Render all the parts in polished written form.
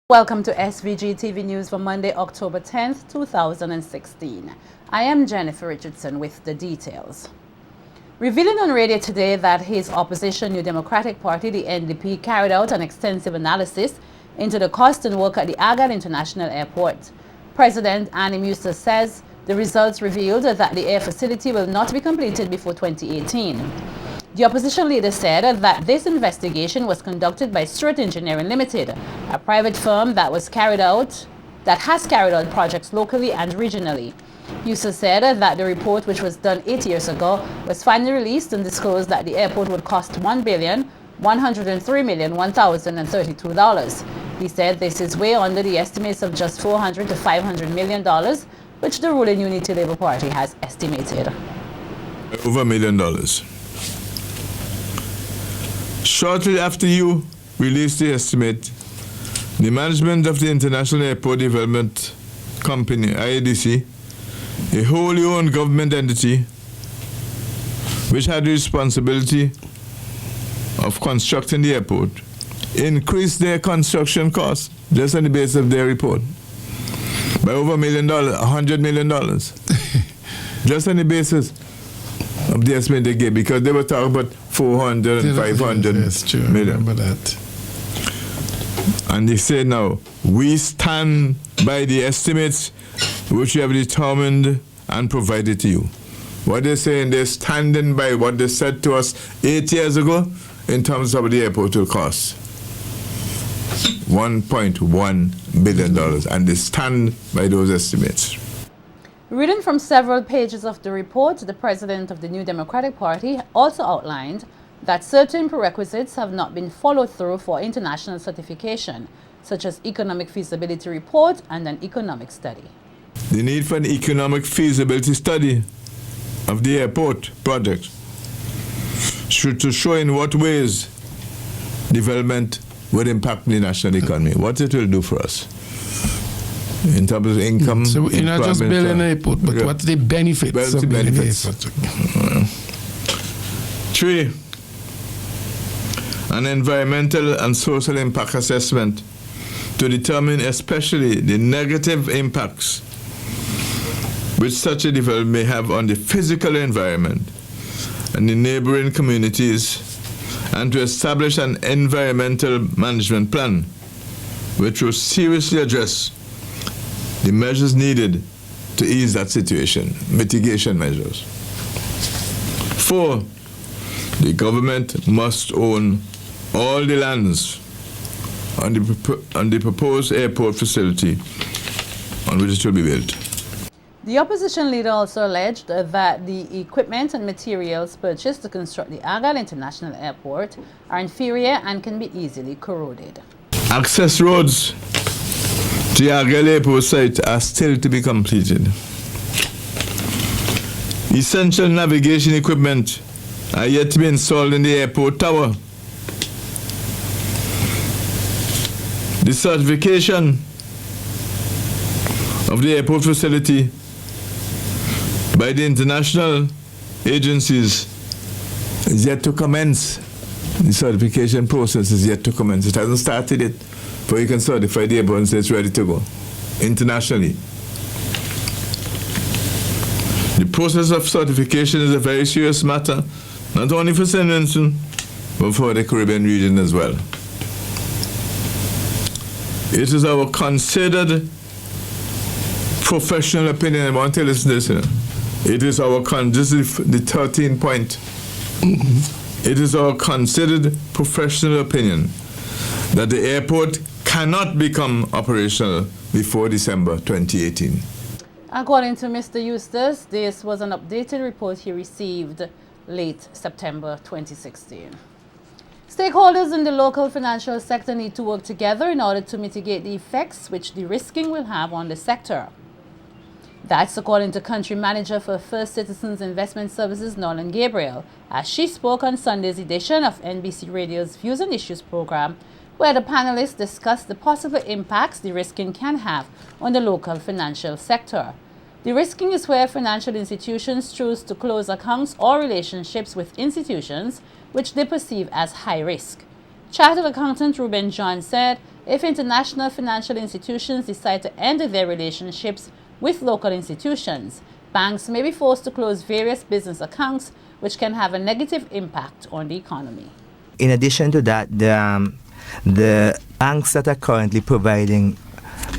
Welcome to SVG-TV News for Monday, October 10th, 2016. I am Jennifer Richardson with the details. Revealing on radio today that his opposition New Democratic Party, the NDP, carried out an extensive analysis into the cost and work at the Argyle International Airport. President Arnhim Eustace says the results revealed that the air facility will not be completed before 2018. The opposition leader said that this investigation was conducted by Stewart Engineering Limited, a private firm that has carried out projects locally and regionally. Eustace said that the report, which was done 8 years ago, was finally released and disclosed that the airport would cost $1,103,1,032. He said this is way under the estimates of just $400 to $500 million, which the ruling Unity Labour Party has estimated. Over $1 million. Shortly after you released the estimate, the management of the International Airport Development Company, IADC, a wholly owned government entity which had the responsibility of constructing the airport, increased their construction costs just on the basis of their report by over $1 million, $100 million, just on the basis of the estimate they gave, because they were talking about 400 and 500 yes, true. million. I remember that. And they say now, we stand by the estimates which we have determined and provided to you. What they're saying, they're standing by what they said to us 8 years ago in terms of what the airport will cost. $1.1 billion, and they stand by those estimates. Reading from several pages of the report, the president of the New Democratic Party also outlined that certain prerequisites have not been followed through for international certification, such as economic feasibility report and an economic study. The need for an economic feasibility study of the airport project should to show in what ways development would impact the national economy, what it will do for us in terms of income. So you're not just building an airport, but what's the benefits of building an airport? 3, an environmental and social impact assessment to determine especially the negative impacts which such a development may have on the physical environment and the neighboring communities, and to establish an environmental management plan which will seriously address the measures needed to ease that situation, mitigation measures. 4, the government must own all the lands on the proposed airport facility on which it will be built. The opposition leader also alleged that the equipment and materials purchased to construct the Argyle International Airport are inferior and can be easily corroded. Access roads to the Argyle Airport site are still to be completed. Essential navigation equipment are yet to be installed in the airport tower. The certification of the airport facility by the international agencies is yet to commence. The certification process is yet to commence. It hasn't started yet, but you can certify the airport and say it's ready to go internationally. The process of certification is a very serious matter, not only for St. Vincent, but for the Caribbean region as well. It is our considered professional opinion. I want to listen to this. It is our this is the 13th point. It is our considered professional opinion that the airport cannot become operational before December 2018. According to Mr. Eustace, this was an updated report he received late September 2016. Stakeholders in the local financial sector need to work together in order to mitigate the effects which de-risking will have on the sector. That's according to Country Manager for First Citizens Investment Services, Norlann Gabriel, as she spoke on Sunday's edition of NBC Radio's Views and Issues program, where the panelists discussed the possible impacts de-risking can have on the local financial sector. De-risking is where financial institutions choose to close accounts or relationships with institutions which they perceive as high risk. Chartered accountant Ruben John said if international financial institutions decide to end their relationships with local institutions, banks may be forced to close various business accounts, which can have a negative impact on the economy. In addition to that, the banks that are currently providing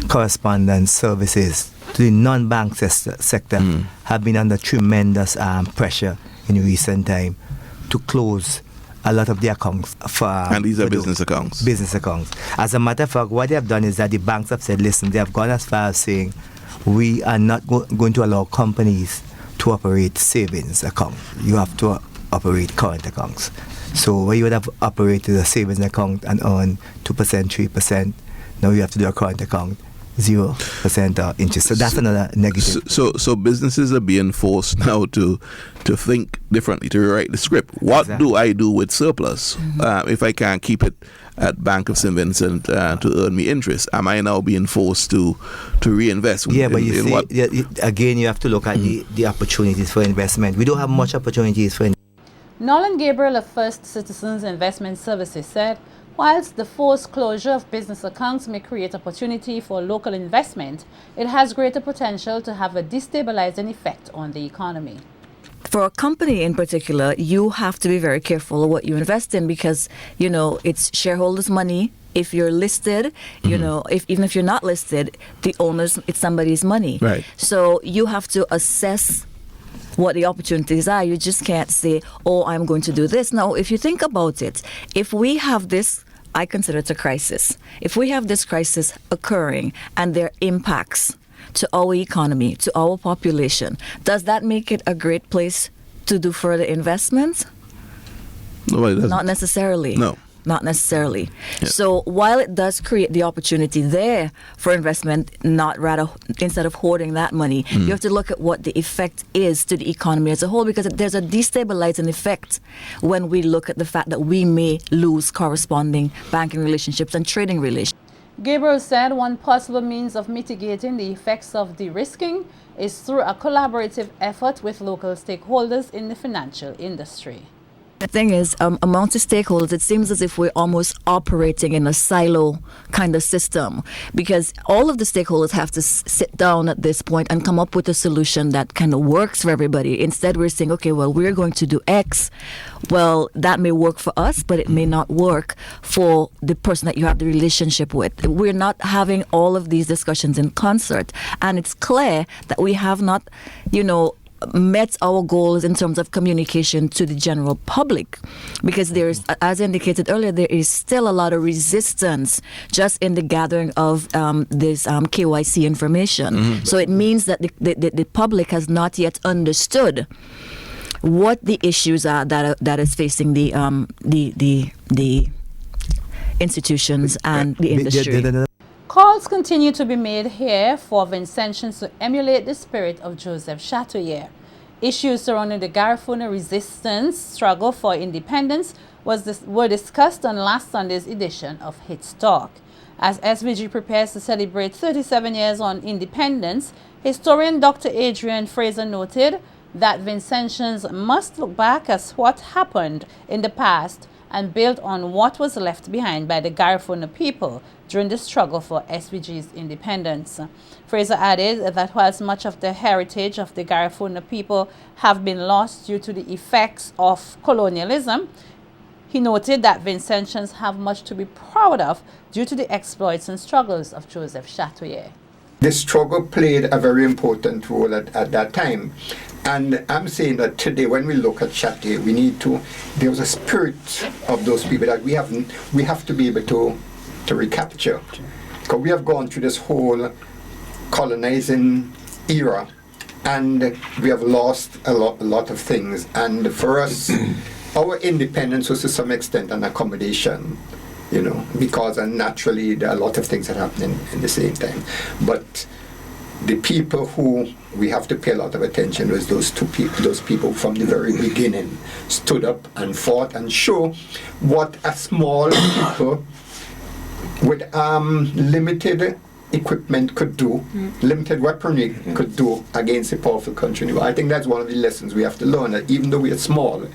correspondence services to the non-bank sector have been under tremendous pressure in recent time to close a lot of the accounts. And these are business accounts? Business accounts. As a matter of fact, what they have done is that the banks have said, listen, they have gone as far as saying, we are not going to allow companies to operate savings accounts. You have to operate current accounts. So where you would have operated a savings account and earn 2%, 3%, now you have to do a current account, 0% interest. So that's another negative. So businesses are being forced now to think differently, to rewrite the script. What do I do with surplus if I can't keep it at Bank of St. Vincent to earn me interest? Am I now being forced to reinvest? Yeah, but you see, again, you have to look at the opportunities for investment. We don't have much opportunities for investment. Norlann Gabriel of First Citizens Investment Services said, whilst the forced closure of business accounts may create opportunity for local investment, it has greater potential to have a destabilizing effect on the economy. For a company in particular, you have to be very careful of what you invest in because, you know, it's shareholders' money. If you're listed, you know, even if you're not listed, the owners, it's somebody's money. Right. So you have to assess what the opportunities are. You just can't say, oh, I'm going to do this. Now, if you think about it, if we have this, I consider it a crisis. If we have this crisis occurring and there are impacts to our economy, to our population, does that make it a great place to do further investments? No, it doesn't. Not necessarily. No. Not necessarily. Yeah. So while it does create the opportunity there for investment, instead of hoarding that money, you have to look at what the effect is to the economy as a whole, because there's a destabilizing effect when we look at the fact that we may lose corresponding banking relationships and trading relationships. Gabriel said one possible means of mitigating the effects of de-risking is through a collaborative effort with local stakeholders in the financial industry. The thing is, amongst the stakeholders, it seems as if we're almost operating in a silo kind of system, because all of the stakeholders have to sit down at this point and come up with a solution that kind of works for everybody. Instead, we're saying, okay, well, we're going to do X. Well, that may work for us, but it may not work for the person that you have the relationship with. We're not having all of these discussions in concert, and it's clear that we have not, met our goals in terms of communication to the general public, because there's, as indicated earlier, there is still a lot of resistance just in the gathering of this KYC information. So it means that the public has not yet understood what the issues are that is facing the institutions and the industry. Calls continue to be made here for Vincentians to emulate the spirit of Joseph Chatouillet. Issues surrounding the Garifuna resistance struggle for independence were discussed on last Sunday's edition of Hits Talk. As SVG prepares to celebrate 37 years on independence, historian Dr. Adrian Fraser noted that Vincentians must look back at what happened in the past and build on what was left behind by the Garifuna people during the struggle for SVG's independence. Fraser added that whilst much of the heritage of the Garifuna people have been lost due to the effects of colonialism, he noted that Vincentians have much to be proud of due to the exploits and struggles of Joseph Chatouillet. The struggle played a very important role at that time. And I'm saying that today, when we look at Chatouillet, there's a spirit of those people that we have to be able to recapture. Because we have gone through this whole colonizing era, and we have lost a lot of things. And for us, our independence was to some extent an accommodation, because naturally there are a lot of things that happen in the same time. But the people who we have to pay a lot of attention was those people from the very beginning stood up and fought and show what a small people with limited equipment could do, limited weaponry could do against a powerful country. I think that's one of the lessons we have to learn, that even though we are small,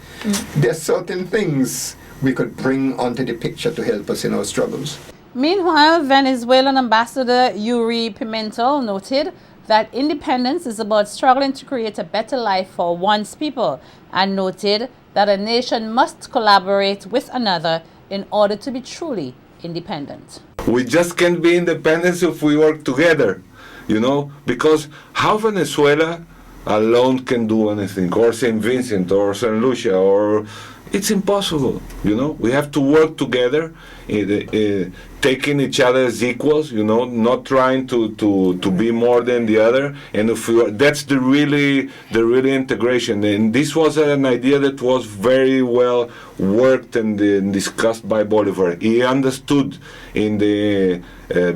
there are certain things we could bring onto the picture to help us in our struggles. Meanwhile, Venezuelan Ambassador Yuri Pimentel noted that independence is about struggling to create a better life for one's people, and noted that a nation must collaborate with another in order to be truly independent. We just can't be independent if we work together, because how Venezuela alone can do anything, or St. Vincent, or St. Lucia, or it's impossible, We have to work together, taking each other as equals, not trying to be more than the other. And that's the really integration. And this was an idea that was very well worked and discussed by Bolivar. He understood in the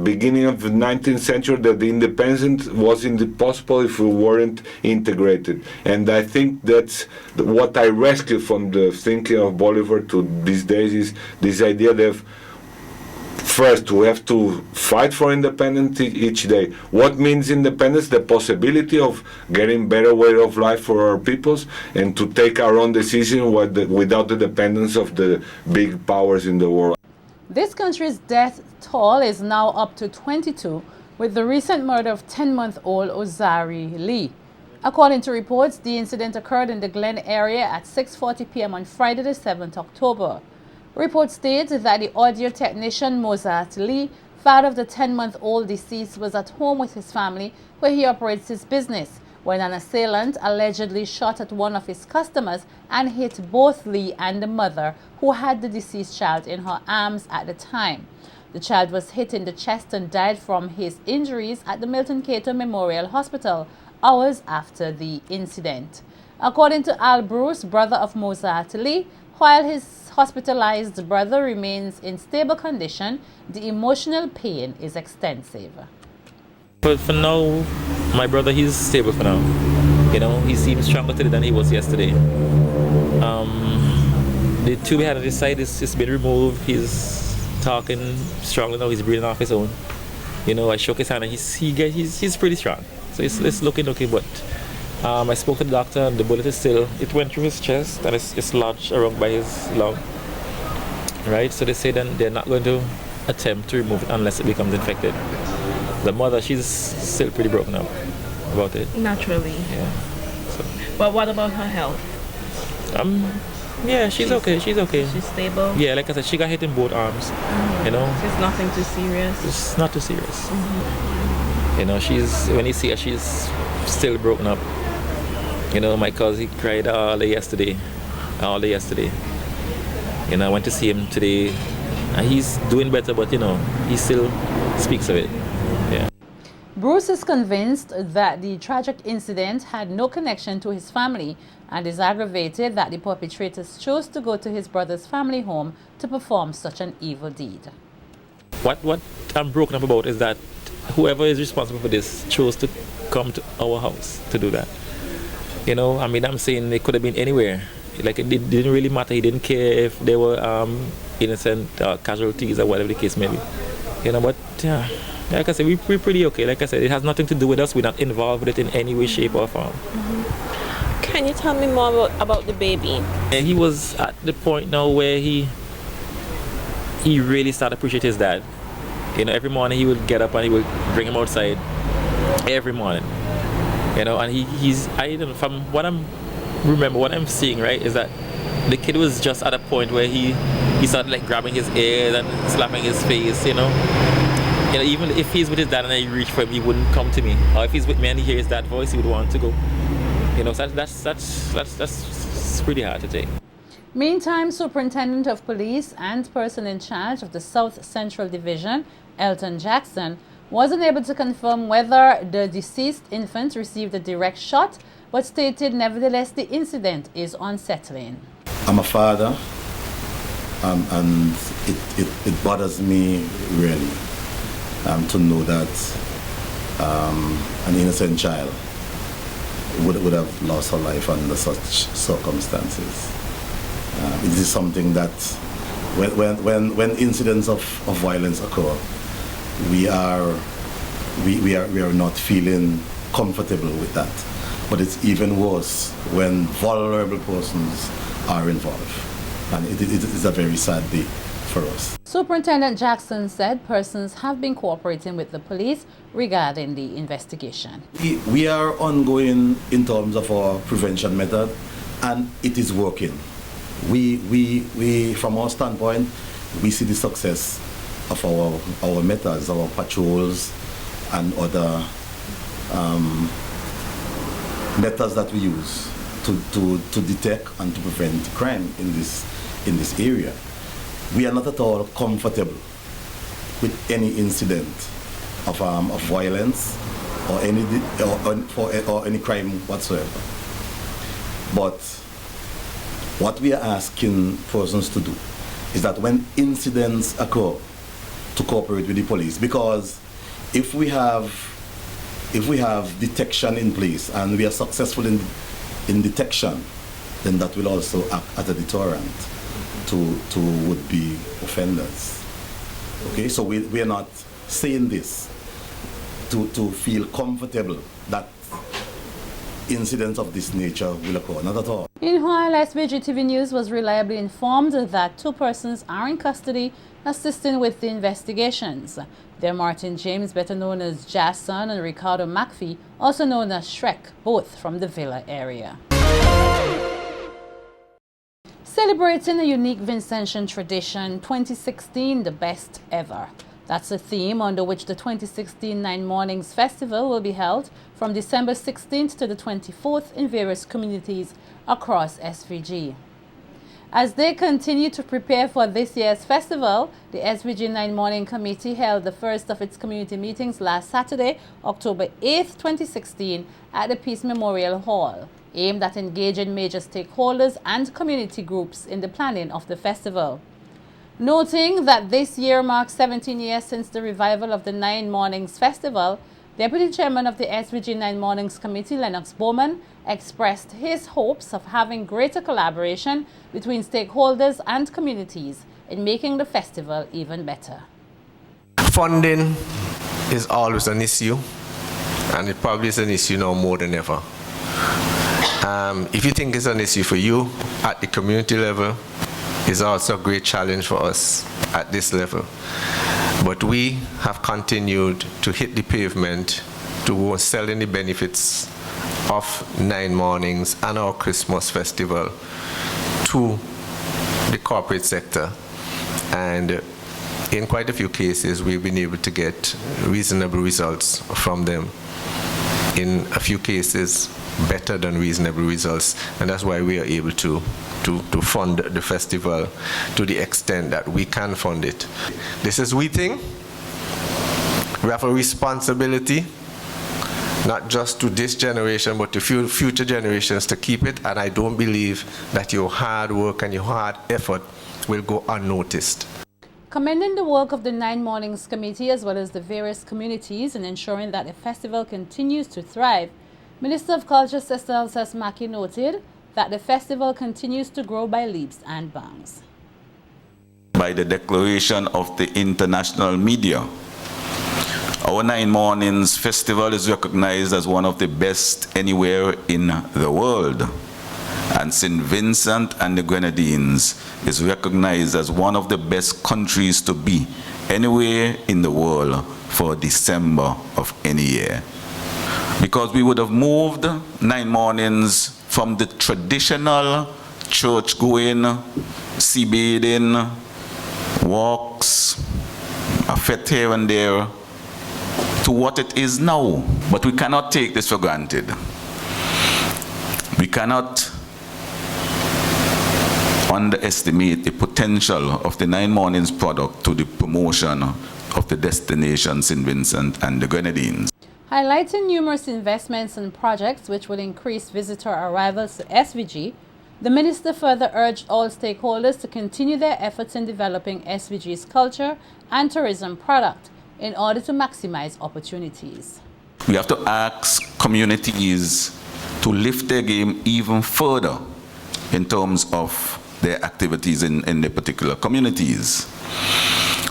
beginning of the 19th century that the independence was impossible if we weren't integrated. And I think that's what I rescued from the thinking of Bolivar to these days, is this idea that first, we have to fight for independence each day. What means independence? The possibility of getting better way of life for our peoples, and to take our own decision without the dependence of the big powers in the world. This country's death toll is now up to 22, with the recent murder of 10-month-old Ozari Lee. According to reports, the incident occurred in the Glen area at 6:40 p.m. on Friday the 7th October. Reports state that the audio technician Mozart Lee, father of the 10-month-old deceased, was at home with his family where he operates his business when an assailant allegedly shot at one of his customers and hit both Lee and the mother, who had the deceased child in her arms at the time. The child was hit in the chest and died from his injuries at the Milton Cato Memorial Hospital hours after the incident. According to Al Bruce, brother of Mozart Lee, while his hospitalized brother remains in stable condition, the emotional pain is extensive. But for now, my brother, he's stable for now. He seems stronger today than he was yesterday. The tube he had on his side is been removed. He's talking strongly now. He's breathing off his own. I shook his hand and he's pretty strong. So it's looking okay, but I spoke to the doctor, and the bullet is still, it went through his chest and it's lodged around by his lung. Right? So they say then they're not going to attempt to remove it unless it becomes infected. The mother, she's still pretty broken up about it. Naturally. Yeah. So. But what about her health? Yeah, she's okay. She's okay. She's stable? Yeah, like I said, she got hit in both arms. Mm-hmm. It's nothing too serious? It's not too serious. Mm-hmm. When you see her, she's still broken up. My cousin, he cried all day yesterday. I went to see him today, and he's doing better, but he still speaks of it. Yeah. Bruce is convinced that the tragic incident had no connection to his family and is aggravated that the perpetrators chose to go to his brother's family home to perform such an evil deed. What I'm broken up about is that whoever is responsible for this chose to come to our house to do that. I'm saying it could have been anywhere. Like, it didn't really matter. He didn't care if they were innocent casualties or whatever the case may be. But yeah, like I said, we're pretty okay. Like I said, it has nothing to do with us. We're not involved with it in any way, shape, or form. Mm-hmm. Can you tell me more about the baby? And he was at the point now where he really started to appreciate his dad. Every morning he would get up and he would bring him outside. Every morning. And he's, I don't know, from what I'm seeing, right, is that the kid was just at a point where he started like grabbing his ears and slapping his face, even if he's with his dad and I reach for him, he wouldn't come to me. Or if he's with me and he hears that voice, he would want to go. So that's pretty hard to take. Meantime, Superintendent of Police and person in charge of the South Central Division, Elton Jackson, wasn't able to confirm whether the deceased infant received a direct shot, but stated nevertheless the incident is unsettling. I'm a father, and it bothers me really to know that an innocent child would have lost her life under such circumstances. It is something that when incidents of violence occur, we are we are not feeling comfortable with that. But it's even worse when vulnerable persons are involved. And it is a very sad day for us. Superintendent Jackson said persons have been cooperating with the police regarding the investigation. We are ongoing in terms of our prevention method, and it is working. We from our standpoint, we see the success of our methods, our patrols, and other methods that we use to detect and to prevent crime in this area. We are not at all comfortable with any incident of violence or any crime whatsoever. But what we are asking persons to do is that when incidents occur, to cooperate with the police, because if we have detection in place and we are successful in detection, then that will also act as a deterrent to would-be offenders. Okay, so we are not saying this to feel comfortable that incidents of this nature will occur, not at all. Meanwhile, SVGTV News was reliably informed that 2 persons are in custody assisting with the investigations. They're Martin James, better known as Jason, and Ricardo McPhee, also known as Shrek, both from the Villa area. Celebrating a unique Vincentian tradition, 2016 the best ever. That's a theme under which the 2016 Nine Mornings Festival will be held from December 16th to the 24th in various communities across SVG. As they continue to prepare for this year's festival, the SVG Nine Morning Committee held the first of its community meetings last Saturday, October 8th, 2016, at the Peace Memorial Hall, aimed at engaging major stakeholders and community groups in the planning of the festival. Noting that this year marks 17 years since the revival of the Nine Mornings Festival, Deputy Chairman of the SVG Nine Mornings Committee, Lennox Bowman, expressed his hopes of having greater collaboration between stakeholders and communities in making the festival even better. Funding is always an issue, and it probably is an issue now more than ever. If you think it's an issue for you at the community level, it's also a great challenge for us at this level. But we have continued to hit the pavement to go selling the benefits of Nine Mornings and our Christmas festival to the corporate sector. And in quite a few cases, we've been able to get reasonable results from them. In a few cases, better than reasonable results, and that's why we are able to fund the festival to the extent that we can fund it. This is we think. We have a responsibility, not just to this generation, but to future generations to keep it, and I don't believe that your hard work and your hard effort will go unnoticed. Commending the work of the Nine Mornings Committee as well as the various communities in ensuring that the festival continues to thrive, Minister of Culture Sister Elton Mackey noted that the festival continues to grow by leaps and bounds. By the declaration of the international media, our Nine Mornings Festival is recognized as one of the best anywhere in the world. And St. Vincent and the Grenadines is recognized as one of the best countries to be anywhere in the world for December of any year. Because we would have moved Nine Mornings from the traditional church-going, sea-bathing, walks, a fete here and there, to what it is now. But we cannot take this for granted. We cannot underestimate the potential of the Nine Mornings product to the promotion of the destination St. Vincent and the Grenadines. Highlighting numerous investments and projects which will increase visitor arrivals to SVG, the minister further urged all stakeholders to continue their efforts in developing SVG's culture and tourism product in order to maximize opportunities. We have to ask communities to lift their game even further in terms of their activities in the particular communities.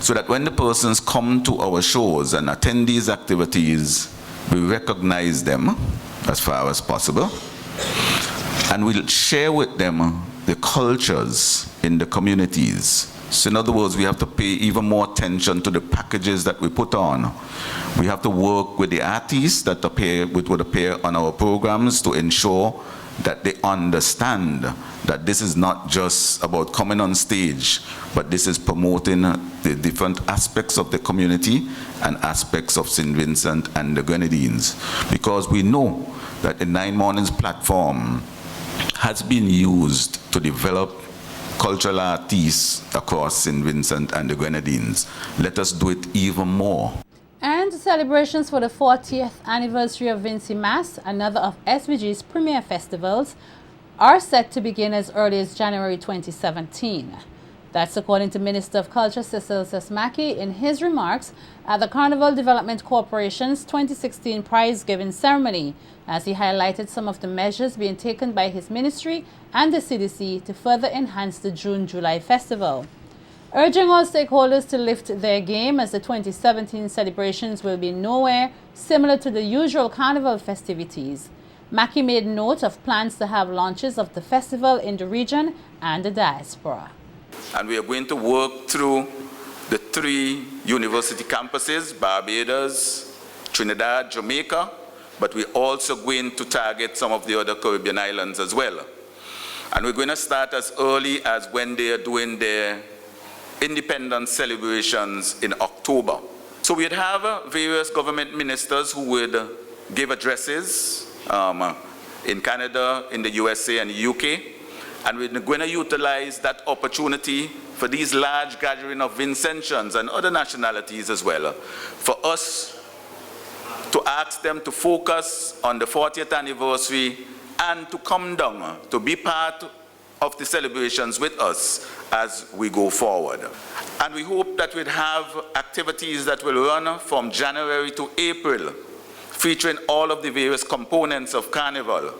so that when the persons come to our shows and attend these activities, we recognize them as far as possible, and we'll share with them the cultures in the communities. So in other words, we have to pay even more attention to the packages that we put on. We have to work with the artists that would appear on our programs to ensure that they understand that this is not just about coming on stage, but this is promoting the different aspects of the community and aspects of St. Vincent and the Grenadines. Because we know that the 9 Mornings platform has been used to develop cultural artists across St. Vincent and the Grenadines. Let us do it even more. And celebrations for the 40th anniversary of Vincy Mas, another of SVG's premier festivals, are set to begin as early as January 2017. That's according to Minister of Culture Cecil Sesmaki in his remarks at the Carnival Development Corporation's 2016 prize-giving ceremony, as he highlighted some of the measures being taken by his ministry and the CDC to further enhance the June-July festival. Urging all stakeholders to lift their game, as the 2017 celebrations will be nowhere similar to the usual carnival festivities. Mackey made note of plans to have launches of the festival in the region and the diaspora. And we are going to work through the 3 university campuses, Barbados, Trinidad, Jamaica, but we're also going to target some of the other Caribbean islands as well. And we're going to start as early as when they are doing their independence celebrations in October. So we'd have various government ministers who would give addresses in Canada, in the USA and the UK, and we're going to utilize that opportunity for these large gathering of Vincentians and other nationalities as well, for us to ask them to focus on the 40th anniversary and to come down to be part of the celebrations with us as we go forward. And we hope that we'd have activities that will run from January to April, featuring all of the various components of Carnival.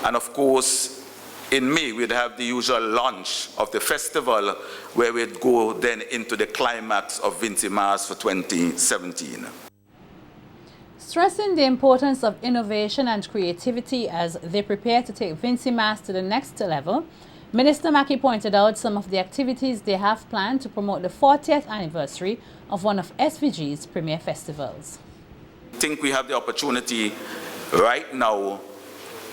And of course, in May, we'd have the usual launch of the festival, where we'd go then into the climax of Vincy Mas for 2017. Stressing the importance of innovation and creativity as they prepare to take Vincy Mas to the next level, Minister Mackey pointed out some of the activities they have planned to promote the 40th anniversary of one of SVG's premier festivals. I think we have the opportunity right now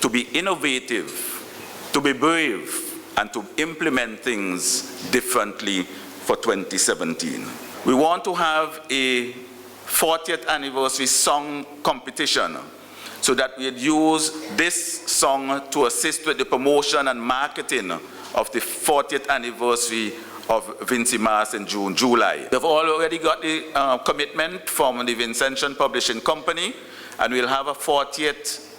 to be innovative, to be brave, and to implement things differently for 2017. We want to have a 40th anniversary song competition, so that we'd use this song to assist with the promotion and marketing of the 40th anniversary of Vincy Mas in June, July. They've already got the commitment from the Vincentian Publishing Company, and we'll have a 40th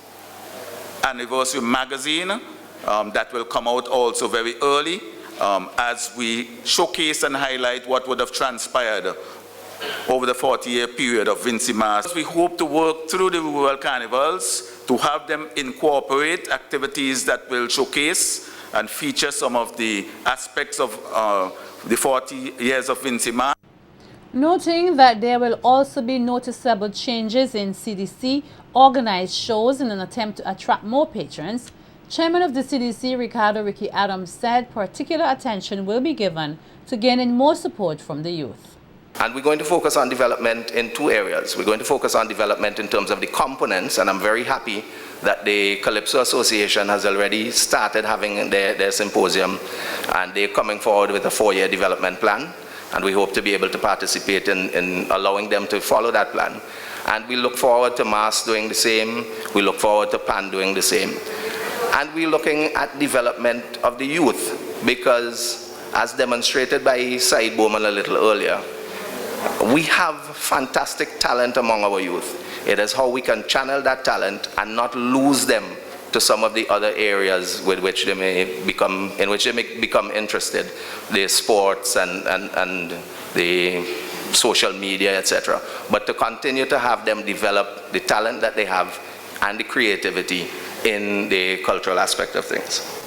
anniversary magazine that will come out also very early as we showcase and highlight what would have transpired over the 40-year period of Vincy Mas. We hope to work through the rural carnivals to have them incorporate activities that will showcase and feature some of the aspects of the 40 years of Vincy Mas. Noting that there will also be noticeable changes in CDC organized shows in an attempt to attract more patrons, Chairman of the CDC, Ricardo Ricky Adams, said particular attention will be given to gaining more support from the youth. And we're going to focus on development in 2 areas. We're going to focus on development in terms of the components, and I'm very happy that the Calypso Association has already started having their symposium, and they're coming forward with a 4-year development plan, and we hope to be able to participate in allowing them to follow that plan. And we look forward to Mas doing the same, we look forward to PAN doing the same. And we're looking at development of the youth, because as demonstrated by Said Bowman a little earlier, we have fantastic talent among our youth. It is how we can channel that talent and not lose them to some of the other areas with which they may become, interested, the sports and the social media, etc. But to continue to have them develop the talent that they have and the creativity in the cultural aspect of things.